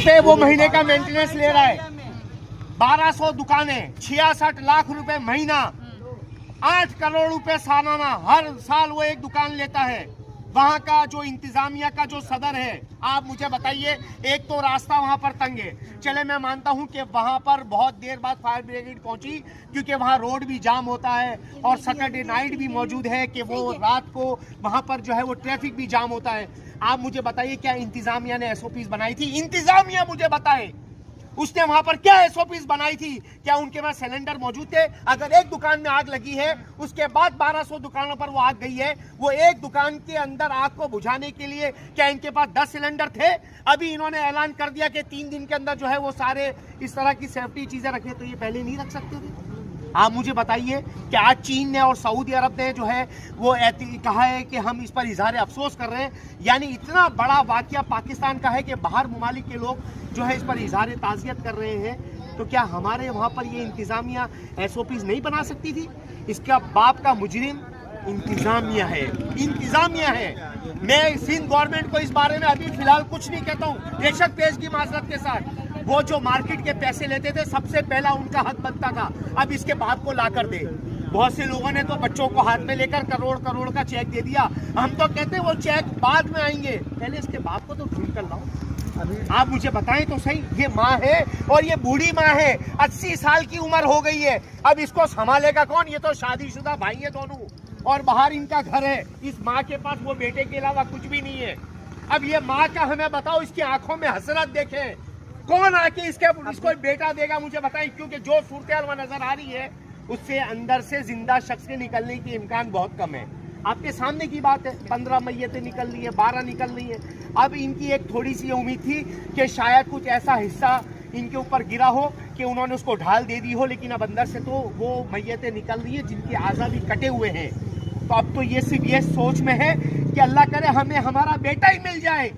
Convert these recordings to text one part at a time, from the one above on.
रुपए वो महीने का मेंटेनेंस ले रहा है। 1200 दुकानें, 66 लाख रुपए महीना, 8 करोड़ रुपए सालाना, हर साल वो एक दुकान लेता है। वहां का जो इंतजामिया का जो सदर है, आप मुझे बताइए, एक तो रास्ता वहां पर तंग है। चले मैं मानता हूं कि वहां पर बहुत देर बाद फायर ब्रिगेड पहुंची, क्योंकि वहां रोड भी जाम होता है और सैटरडे नाइट भी मौजूद है कि वो रात को वहां पर जो है वो ट्रैफिक भी जाम होता है। आप मुझे बताइए, क्या इंतजामिया ने एसओपीज बनाई थी? इंतजामिया मुझे बताए, उसने वहां पर क्या एसओपीज बनाई थी? क्या उनके पास सिलेंडर मौजूद थे? अगर एक दुकान में आग लगी है, उसके बाद 1200 दुकानों पर वो आग गई है, वो एक दुकान के अंदर आग को बुझाने के लिए क्या इनके पास 10 सिलेंडर थे? अभी इन्होंने ऐलान कर दिया कि 3 दिन के अंदर जो है वो सारे इस तरह की सेफ्टी चीजें रखे, तो ये पहले नहीं रख सकते थे? आप मुझे बताइए कि आज चीन ने और सऊदी अरब ने जो है वो कहा है कि हम इस पर इजहार अफसोस कर रहे हैं। यानी इतना बड़ा वाकया पाकिस्तान का है कि बाहर ममालिक के लोग जो है इस पर इजहार ताज़ियत कर रहे हैं। तो क्या हमारे वहाँ पर ये इंतजामिया एसओपीज नहीं बना सकती थी? इसका बाप का मुजरिम इंतजामिया है, इंतजामिया है। मैं सिंध गवर्नमेंट को इस बारे में अभी फिलहाल कुछ नहीं कहता हूँ, बेशक पेश की माजरत के साथ। वो जो मार्केट के पैसे लेते थे, सबसे पहला उनका हक बनता था, अब इसके बाप को ला कर दे। बहुत से लोगों ने तो बच्चों को हाथ में लेकर करोड़ करोड़ का चेक दे दिया। हम तो कहते हैं वो चेक बाद में आएंगे, पहले इसके बाप को तो ढूंढ कर लाओ। आप मुझे बताएं तो सही, ये माँ है और ये बूढ़ी माँ है, 80 साल की उम्र हो गई है, अब इसको संभालेगा कौन? ये तो शादीशुदा भाई है दोनों, और बाहर इनका घर है। इस माँ के पास वो बेटे के अलावा कुछ भी नहीं है। अब ये माँ का हमें बताओ, इसकी आंखों में हसरत देखें, कौन आके इसको बेटा देगा? मुझे बताएं, क्योंकि जो सूरत वहां नजर आ रही है, उससे अंदर से जिंदा शख्स के निकलने की इम्कान बहुत कम है। आपके सामने की बात है, 15 मैयतें निकल रही है, 12 निकल रही है। अब इनकी एक थोड़ी सी उम्मीद थी कि शायद कुछ ऐसा हिस्सा इनके ऊपर गिरा हो कि उन्होंने उसको ढाल दे दी हो, लेकिन अब अंदर से तो वो मैयतें निकल रही है जिनकी आज़ा भी कटे हुए हैं। तो अब तो ये सिर्फ ये सोच में है कि अल्लाह करे हमें हमारा बेटा ही मिल जाए,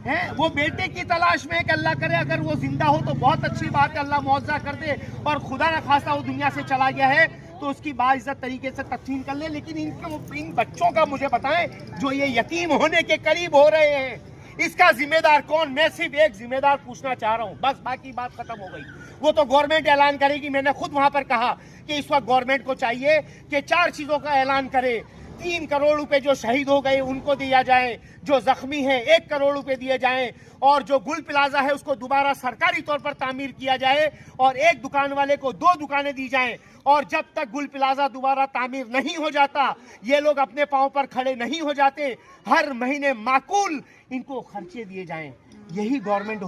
है वो बेटे की तलाश में है कि अल्लाह करे अगर वो जिंदा हो तो बहुत अच्छी बात है, अल्लाह मुआवजा कर दे, और खुदा न खास्ता वो दुनिया से चला गया है तो उसकी बाइज्जत तरीके से तदफीन कर ले। लेकिन इन बच्चों का मुझे बताएं जो ये यतीम होने के करीब हो रहे हैं, इसका जिम्मेदार कौन? मैं सिर्फ एक जिम्मेदार पूछना चाह रहा हूँ, बस, बाकी बात खत्म हो गई। वो तो गवर्नमेंट ऐलान करेगी। मैंने खुद वहां पर कहा कि इस वक्त गवर्नमेंट को चाहिए कि 4 चीजों का ऐलान करे। 3 करोड़ रुपए जो शहीद हो गए उनको दिया जाए, जो जख्मी है 1 करोड़ रुपए दिए जाएं, और जो गुल प्लाजा है उसको दोबारा सरकारी तौर पर तामीर किया जाए, और एक दुकान वाले को 2 दुकानें दी जाएं। और जब तक गुल प्लाजा दोबारा तामीर नहीं हो जाता, ये लोग अपने पांव पर खड़े नहीं हो जाते, हर महीने माकूल इनको खर्चे दिए जाएं। यही गवर्नमेंट